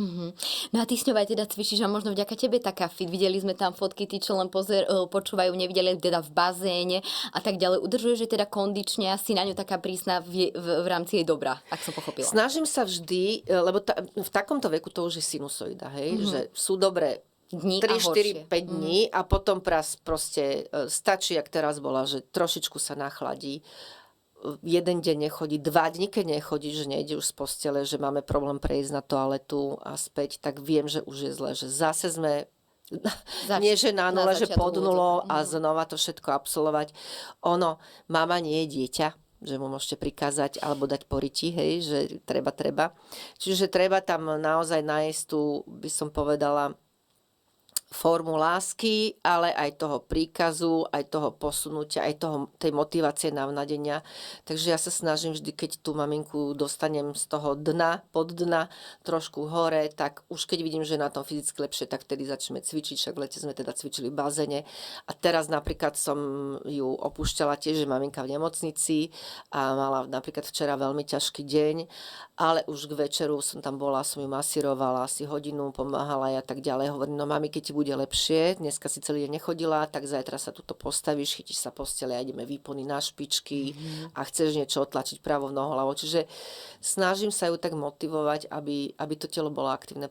Mhm. No a ty s ňou aj teda cvičíš a možno vďaka tebe taká fit. Videli sme tam fotky, tí, čo len počúvajú, nevideli teda v bazéne a tak ďalej. Udržuje, že teda kondične asi na ňu taká prísna v rámci jej dobra, ak som pochopila. Snažím sa vždy, lebo v takomto veku to už je sinusoida, hej, že sú dobré Dni 3, a 4, horšie. 5 dní a potom proste stačí, jak teraz bola, že trošičku sa nachladí. Jeden deň nechodí, 2 dni, keď nechodí, že nejde už z postele, že máme problém prejsť na toaletu a späť, tak viem, že už je zle, že zase sme nie že na nule, že pod nulou a znova to všetko absolvovať. Mama nie je dieťa, že mu môžete prikázať alebo dať poriti, hej, že treba. Čiže treba tam naozaj nájsť tú, by som povedala, formu lásky, ale aj toho príkazu, aj toho posunutia, aj tej motivácie navnadenia. Takže ja sa snažím vždy, keď tú maminku dostanem z toho dna, pod dna, trošku hore, tak už keď vidím, že je na tom fyzicky lepšie, tak vtedy začneme cvičiť. Však v lete sme teda cvičili v bazéne. A teraz napríklad som ju opúšťala tiež, že maminka v nemocnici a mala napríklad včera veľmi ťažký deň, ale už k večeru som tam bola, som ju masírovala, asi hodinu, pomáhala a tak ďalej. Hovorím, no mami, keď ti bude lepšie, dneska si celý deň nechodila, tak zajtra sa tuto postavíš, chytíš sa postele a ideme výpony na špičky a chceš niečo otlačiť pravou nohou ľavou. Čiže snažím sa ju tak motivovať, aby to telo bolo aktívne.